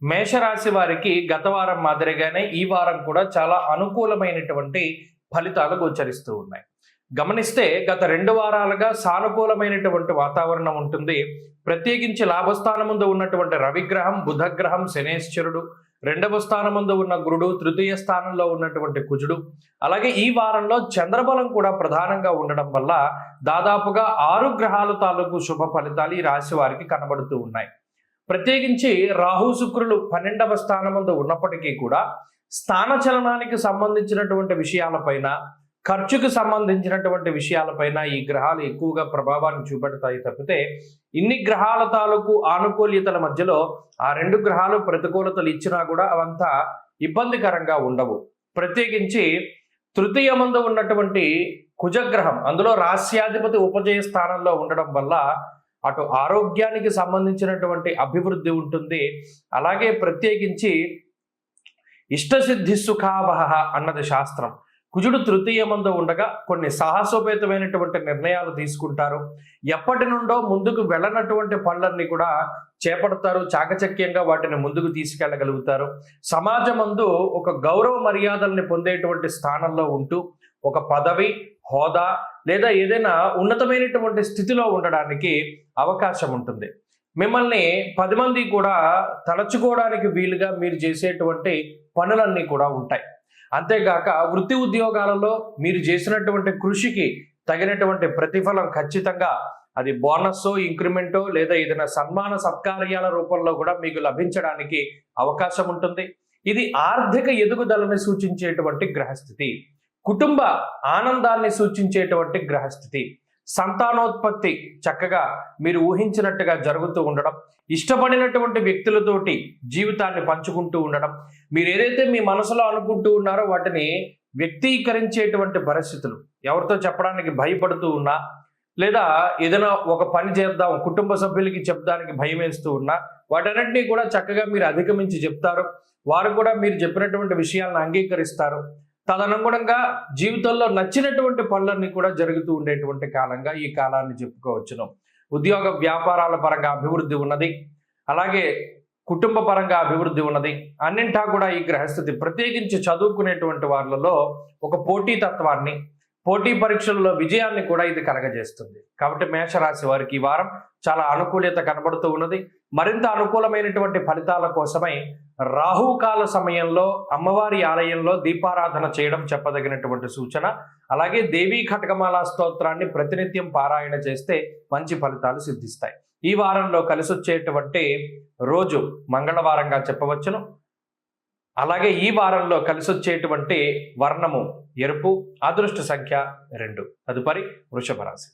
మేషరాశి వారికి గత వారం మాదిరిగానే ఈ వారం కూడా చాలా అనుకూలమైనటువంటి ఫలితాలు గోచరిస్తూ ఉన్నాయి. గమనిస్తే గత 2 వారాలుగా సానుకూలమైనటువంటి వాతావరణం ఉంటుంది. ప్రత్యేకించి లాభస్థానముందు ఉన్నటువంటి రవిగ్రహం, బుధగ్రహం, శనేశ్వరుడు, 2వ స్థానముందు ఉన్న గురుడు, తృతీయ స్థానంలో ఉన్నటువంటి కుజుడు, అలాగే ఈ వారంలో చంద్రబలం కూడా ప్రధానంగా ఉండడం వల్ల దాదాపుగా 6 గ్రహాల తాలూకు శుభ ఫలితాలు ఈ రాశి వారికి కనబడుతూ ఉన్నాయి. ప్రత్యేకించి రాహు శుక్రులు 12వ స్థానముందు ఉన్నప్పటికీ కూడా స్థానచలనానికి సంబంధించినటువంటి విషయాలపైన, ఖర్చుకు సంబంధించినటువంటి విషయాలపైన ఈ గ్రహాలు ఎక్కువగా ప్రభావాన్ని చూపెడతాయి తప్పితే ఇన్ని గ్రహాల తాలూకు ఆనుకూల్యతల మధ్యలో ఆ 2 గ్రహాలు ప్రతికూలతలు ఇచ్చినా కూడా అవంతా ఇబ్బందికరంగా ఉండవు. ప్రత్యేకించి తృతీయమందు ఉన్నటువంటి కుజగ్రహం, అందులో రాస్యాధిపతి ఉపజయ స్థానంలో ఉండడం వల్ల అటు ఆరోగ్యానికి సంబంధించినటువంటి అభివృద్ధి ఉంటుంది. అలాగే ప్రత్యేకించి ఇష్టసిద్ధి సుఖావహ అన్నది శాస్త్రం. కుజుడు తృతీయమందు ఉండగా కొన్ని సాహసోపేతమైనటువంటి నిర్ణయాలు తీసుకుంటారు. ఎప్పటి నుండో ముందుకు వెళ్ళనటువంటి పనులన్నీ కూడా చేపడతారు. చాకచక్యంగా వాటిని ముందుకు తీసుకెళ్ళగలుగుతారు. సమాజమందు ఒక గౌరవ మర్యాదల్ని పొందేటువంటి స్థానంలో ఉంటూ ఒక పదవి, హోదా లేదా ఏదైనా ఉన్నతమైనటువంటి స్థితిలో ఉండడానికి అవకాశం ఉంటుంది. మిమ్మల్ని 10 మంది కూడా తలచుకోవడానికి వీలుగా మీరు చేసేటువంటి పనులన్నీ కూడా ఉంటాయి. అంతేగాక వృత్తి ఉద్యోగాలలో మీరు చేసినటువంటి కృషికి తగినటువంటి ప్రతిఫలం ఖచ్చితంగా అది బోనస్సో, ఇంక్రిమెంటో లేదా ఏదైనా సన్మాన సత్కార్యాల రూపంలో కూడా మీకు లభించడానికి అవకాశం ఉంటుంది. ఇది ఆర్థిక ఎదుగుదలని సూచించేటువంటి గ్రహస్థితి, కుటుంబ ఆనందాన్ని సూచించేటువంటి గ్రహస్థితి, సంతానోత్పత్తి చక్కగా మీరు ఊహించినట్టుగా జరుగుతూ ఉండడం, ఇష్టపడినటువంటి వ్యక్తులతోటి జీవితాన్ని పంచుకుంటూ ఉండడం, మీరు ఏదైతే మీ మనసులో అనుకుంటూ ఉన్నారో వాటిని వ్యక్తీకరించేటువంటి పరిస్థితులు, ఎవరితో చెప్పడానికి భయపడుతూ ఉన్నా లేదా ఏదైనా ఒక పని చేద్దాం కుటుంబ సభ్యులకి చెప్పడానికి భయం వేస్తూ ఉన్నా వాటన్నిటినీ కూడా చక్కగా మీరు అధిగమించి చెప్తారు. వారు కూడా మీరు చెప్పినటువంటి విషయాలను అంగీకరిస్తారు. తదనుగుణంగా జీవితంలో నచ్చినటువంటి పనులన్నీ కూడా జరుగుతూ ఉండేటువంటి కాలంగా ఈ కాలాన్ని చెప్పుకోవచ్చును. ఉద్యోగ వ్యాపారాల పరంగా అభివృద్ధి ఉన్నది, అలాగే కుటుంబ పరంగా అభివృద్ధి ఉన్నది. అన్నింటా కూడా ఈ గ్రహస్థితి ప్రత్యేకించి చదువుకునేటువంటి వాళ్ళలో ఒక పోటీతత్వాన్ని, పోటీ పరీక్షల్లో విజయాన్ని కూడా ఇది కలగజేస్తుంది. కాబట్టి మేషరాశి వారికి ఈ వారం చాలా అనుకూలత కనబడుతూ ఉన్నది. మరింత అనుకూలమైనటువంటి ఫలితాల కోసమై రాహుకాల సమయంలో అమ్మవారి ఆలయంలో దీపారాధన చేయడం చెప్పదగినటువంటి సూచన. అలాగే దేవీ ఖడ్గమాల స్తోత్రాన్ని ప్రతినిత్యం పారాయణ చేస్తే మంచి ఫలితాలు సిద్ధిస్తాయి. ఈ వారంలో కలిసి వచ్చేటువంటి రోజు మంగళవారంగా చెప్పవచ్చును. అలాగే ఈ వారంలో కలిసి వచ్చేటువంటి వర్ణము ఎరుపు, అదృష్ట సంఖ్య 2. తదుపరి వృషభ రాశి.